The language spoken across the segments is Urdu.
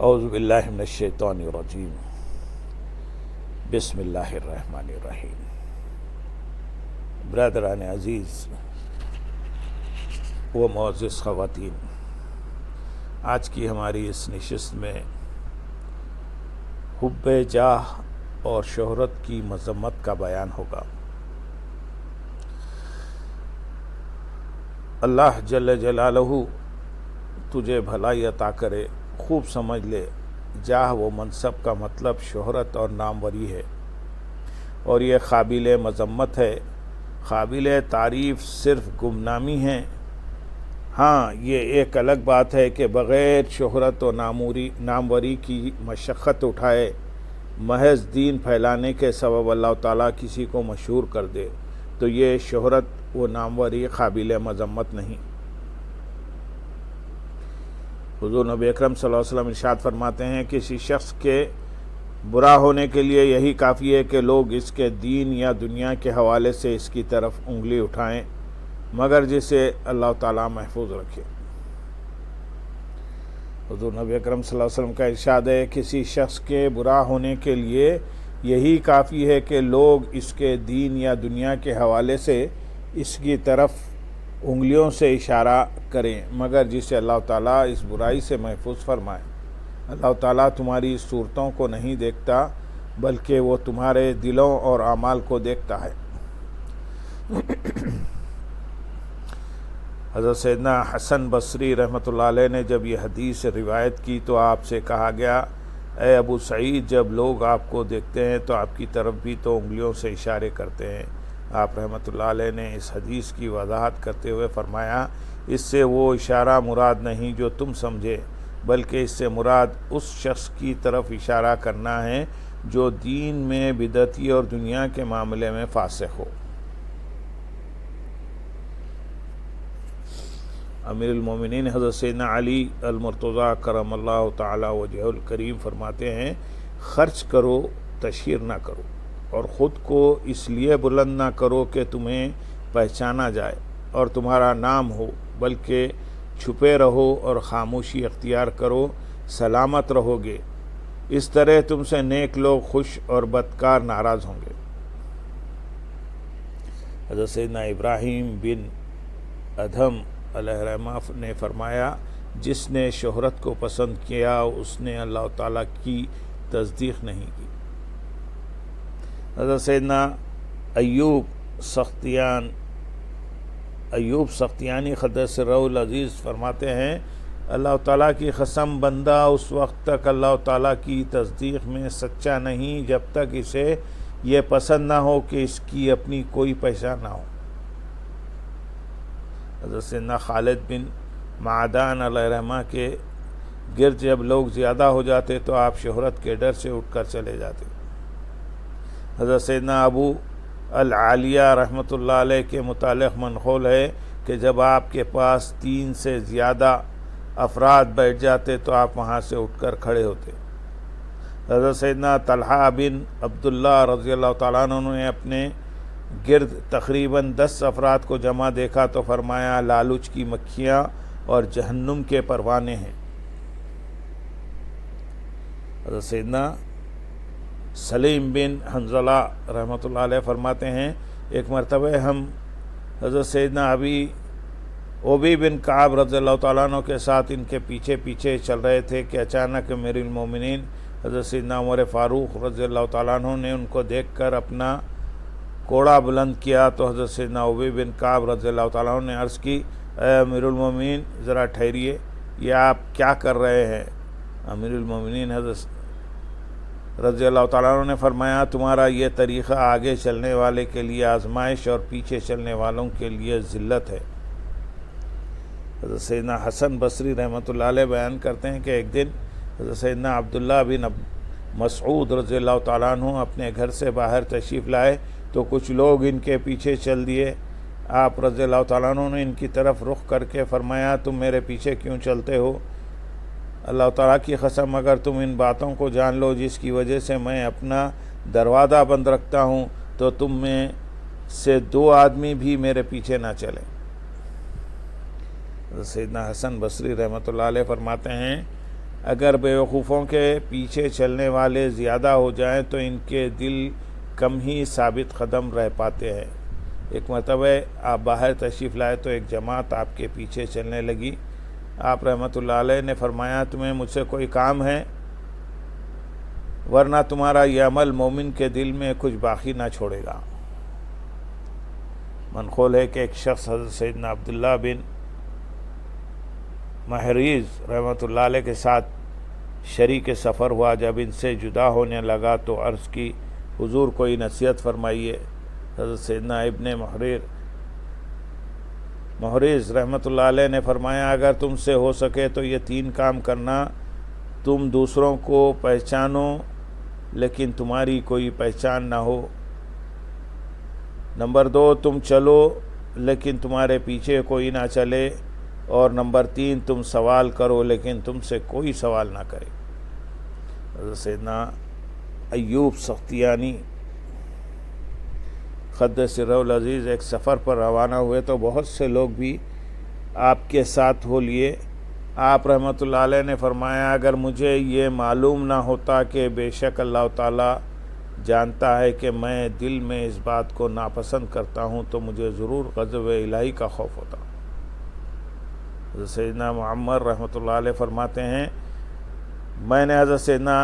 اعوذ باللہ من الشیطان الرجیم بسم اللہ الرحمن الرحیم۔ برادران عزیز و معزز خواتین، آج کی ہماری اس نشست میں حب جاہ اور شہرت کی مذمت کا بیان ہوگا۔ اللہ جل جلالہ تجھے بھلائی عطا کرے، خوب سمجھ لے، جاہ و منصب کا مطلب شہرت اور ناموری ہے، اور یہ قابل مذمت ہے، قابل تعریف صرف گمنامی ہے۔ ہاں، یہ ایک الگ بات ہے کہ بغیر شہرت و ناموری کی مشقت اٹھائے محض دین پھیلانے کے سبب اللہ تعالیٰ کسی کو مشہور کر دے تو یہ شہرت و ناموری قابل مذمت نہیں۔ حضور نبی اکرم صلی اللہ علیہ وسلم ارشاد فرماتے ہیں، کسی شخص کے برا ہونے کے لیے یہی کافی ہے کہ لوگ اس کے دین یا دنیا کے حوالے سے اس کی طرف انگلی اٹھائیں، مگر جسے اللہ تعالیٰ محفوظ رکھے۔ حضور نبی اکرم صلی اللہ علیہ وسلم کا ارشاد ہے، کسی شخص کے برا ہونے کے لیے یہی کافی ہے کہ لوگ اس کے دین یا دنیا کے حوالے سے اس کی طرف انگلیوں سے اشارہ کریں، مگر جسے اللہ تعالیٰ اس برائی سے محفوظ فرمائے۔ اللہ تعالیٰ تمہاری صورتوں کو نہیں دیکھتا بلکہ وہ تمہارے دلوں اور اعمال کو دیکھتا ہے۔ حضرت سیدنا حسن بصری رحمۃ اللہ علیہ نے جب یہ حدیث روایت کی تو آپ سے کہا گیا، اے ابو سعید، جب لوگ آپ کو دیکھتے ہیں تو آپ کی طرف بھی تو انگلیوں سے اشارے کرتے ہیں۔ آپ رحمۃ اللہ علیہ نے اس حدیث کی وضاحت کرتے ہوئے فرمایا، اس سے وہ اشارہ مراد نہیں جو تم سمجھے، بلکہ اس سے مراد اس شخص کی طرف اشارہ کرنا ہے جو دین میں بدعتی اور دنیا کے معاملے میں فاسق ہو۔ امیر المومنین حضرت سیدنا علی المرتضیٰ کرم اللہ تعالی وجہہ الکریم فرماتے ہیں، خرچ کرو، تشہیر نہ کرو، اور خود کو اس لیے بلند نہ کرو کہ تمہیں پہچانا جائے اور تمہارا نام ہو، بلکہ چھپے رہو اور خاموشی اختیار کرو، سلامت رہو گے۔ اس طرح تم سے نیک لوگ خوش اور بدکار ناراض ہوں گے۔ حضرت سیدنا ابراہیم بن ادھم علیہ الرحمہ نے فرمایا، جس نے شہرت کو پسند کیا اس نے اللہ تعالیٰ کی تصدیق نہیں کی۔ حضرت سیدنا ایوب سختیانی قدس سرہ العزیز فرماتے ہیں، اللہ تعالیٰ کی قسم، بندہ اس وقت تک اللہ تعالیٰ کی تصدیق میں سچا نہیں جب تک اسے یہ پسند نہ ہو کہ اس کی اپنی کوئی پہچان نہ ہو۔ حضرت سیدنا خالد بن معدان علیہ الرحمہ کے گرد جب لوگ زیادہ ہو جاتے تو آپ شہرت کے ڈر سے اٹھ کر چلے جاتے۔ حضرت سیدنا ابو العالیہ رحمۃ اللہ علیہ کے متعلق منقول ہے کہ جب آپ کے پاس 3 سے زیادہ افراد بیٹھ جاتے تو آپ وہاں سے اٹھ کر کھڑے ہوتے۔ حضرت سیدنا طلحہ بن عبداللہ رضی اللہ تعالیٰ عنہ نے اپنے گرد تقریباً 10 افراد کو جمع دیکھا تو فرمایا، لالچ کی مکھیاں اور جہنم کے پروانے ہیں۔ حضرت سیدنا سلیم بن حنظلہ رحمۃ اللہ علیہ فرماتے ہیں، ایک مرتبہ ہم حضرت سیدنا ابی بن کعب رضی اللہ تعالیٰ عنہ کے ساتھ ان کے پیچھے پیچھے چل رہے تھے کہ اچانک امیر المومنین حضرت سیدنا عمر فاروق رضی اللہ تعالیٰ عنہ نے ان کو دیکھ کر اپنا کوڑا بلند کیا تو حضرت سیدنا ابی بن کعب رضی اللہ تعالیٰ عنہ نے عرض کی، اے امیر المومنین، ذرا ٹھہریے، یہ آپ کیا کر رہے ہیں؟ امیر المومنین حضرت رضی اللہ تعالیٰ عنہ نے فرمایا، تمہارا یہ طریقہ آگے چلنے والے کے لیے آزمائش اور پیچھے چلنے والوں کے لیے ذلت ہے۔ حضرت سیدنا حسن بصری رحمۃ اللہ علیہ بیان کرتے ہیں کہ ایک دن حضرت سیدنا عبداللہ بن مسعود رضی اللہ تعالیٰ عنہ اپنے گھر سے باہر تشریف لائے تو کچھ لوگ ان کے پیچھے چل دیے۔ آپ رضی اللہ تعالیٰ عنہ نے ان کی طرف رخ کر کے فرمایا، تم میرے پیچھے کیوں چلتے ہو؟ اللہ تعالیٰ کی قسم، اگر تم ان باتوں کو جان لو جس کی وجہ سے میں اپنا دروازہ بند رکھتا ہوں تو تم میں سے 2 آدمی بھی میرے پیچھے نہ چلیں۔ سیدنا حسن بصری رحمۃ اللہ علیہ فرماتے ہیں، اگر بیوقوفوں کے پیچھے چلنے والے زیادہ ہو جائیں تو ان کے دل کم ہی ثابت قدم رہ پاتے ہیں۔ ایک مرتبہ آپ باہر تشریف لائے تو ایک جماعت آپ کے پیچھے چلنے لگی۔ آپ رحمۃ اللہ علیہ نے فرمایا تمہیں مجھ سے کوئی کام ہے، ورنہ تمہارا یہ عمل مومن کے دل میں کچھ باقی نہ چھوڑے گا۔ منقول ہے کہ ایک شخص حضرت سیدنا عبداللہ بن محریز رحمۃ اللہ علیہ کے ساتھ شریک سفر ہوا۔ جب ان سے جدا ہونے لگا تو عرض کی حضور کوئی نصیحت فرمائیے۔ حضرت سیدنا ابن محریز رحمۃ اللہ علیہ نے فرمایا اگر تم سے ہو سکے تو یہ 3 کام کرنا: تم دوسروں کو پہچانو لیکن تمہاری کوئی پہچان نہ ہو۔ نمبر 2 تم چلو لیکن تمہارے پیچھے کوئی نہ چلے۔ اور نمبر 3 تم سوال کرو لیکن تم سے کوئی سوال نہ کرے۔ حضرت سیدنا ایوب سختیانی قدس سرہ العزیز ایک سفر پر روانہ ہوئے تو بہت سے لوگ بھی آپ کے ساتھ ہو لیے۔ آپ رحمۃ اللہ علیہ نے فرمایا اگر مجھے یہ معلوم نہ ہوتا کہ بے شک اللہ تعالیٰ جانتا ہے کہ میں دل میں اس بات کو ناپسند کرتا ہوں تو مجھے ضرور غضب الہی کا خوف ہوتا۔ حضرت سیدنا معمر رحمۃ اللہ علیہ فرماتے ہیں میں نے حضرت سیدنا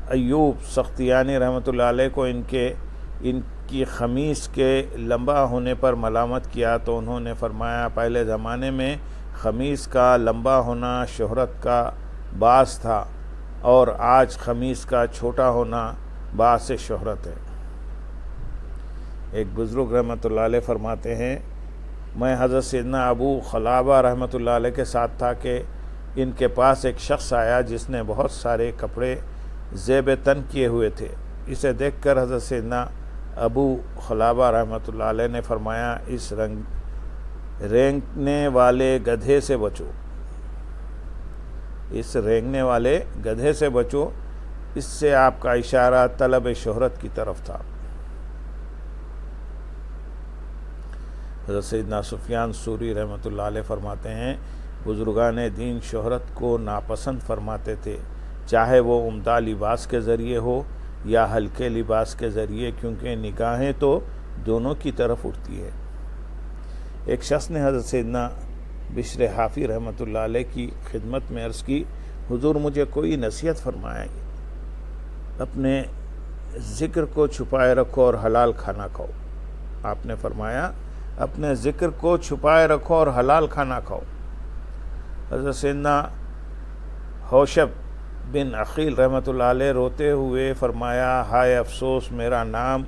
ایوب سختیانی رحمۃ اللہ علیہ کو ان کی خمیس کے لمبا ہونے پر ملامت کیا تو انہوں نے فرمایا پہلے زمانے میں خمیس کا لمبا ہونا شہرت کا باعث تھا اور آج خمیس کا چھوٹا ہونا باعث شہرت ہے۔ ایک بزرگ رحمۃ اللہ علیہ فرماتے ہیں میں حضرت سیدنا ابو خلابہ رحمۃ اللہ علیہ کے ساتھ تھا کہ ان کے پاس ایک شخص آیا جس نے بہت سارے کپڑے زیب تن کیے ہوئے تھے۔ اسے دیکھ کر حضرت سیدنا ابو خلابہ رحمۃ اللہ علیہ نے فرمایا اس رینگنے والے گدھے سے بچو، اس رینگنے والے گدھے سے بچو۔ اس سے آپ کا اشارہ طلب شہرت کی طرف تھا۔ حضرت سیدنا سفیان ثوری رحمۃ اللہ علیہ فرماتے ہیں بزرگان دین شہرت کو ناپسند فرماتے تھے، چاہے وہ عمدہ لباس کے ذریعے ہو یا ہلکے لباس کے ذریعے، کیونکہ نگاہیں تو دونوں کی طرف اٹھتی ہے۔ ایک شخص نے حضرت سیدنا بشر حافی رحمۃ اللہ علیہ کی خدمت میں عرض کی حضور مجھے کوئی نصیحت فرمائیں، اپنے ذکر کو چھپائے رکھو اور حلال کھانا کھاؤ۔ آپ نے فرمایا اپنے ذکر کو چھپائے رکھو اور حلال کھانا کھاؤ۔ حضرت سیدنا حوشب بن عقیل رحمۃ اللہ علیہ روتے ہوئے فرمایا ہائے افسوس میرا نام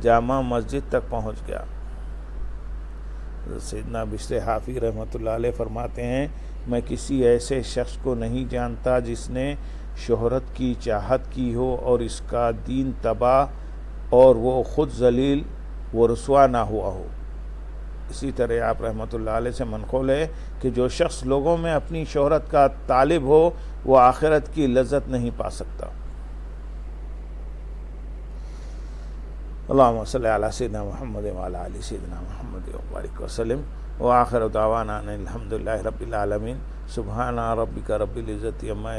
جامع مسجد تک پہنچ گیا۔ حضرت سیدنا بشر حافی رحمۃ اللہ علیہ فرماتے ہیں میں کسی ایسے شخص کو نہیں جانتا جس نے شہرت کی چاہت کی ہو اور اس کا دین تباہ اور وہ خود ذلیل و رسوا نہ ہوا ہو۔ اسی طرح آپ رحمۃ اللہ علیہ سے منقول ہے کہ جو شخص لوگوں میں اپنی شہرت کا طالب ہو وہ آخرت کی لذت نہیں پا سکتا۔ اللہم صلی علی سیدنا محمد وعلی آل سیدنا محمد وبارک وسلم وآخر دعوانا ان الحمد للہ رب العالمین۔ سبحان ربک رب العزت عما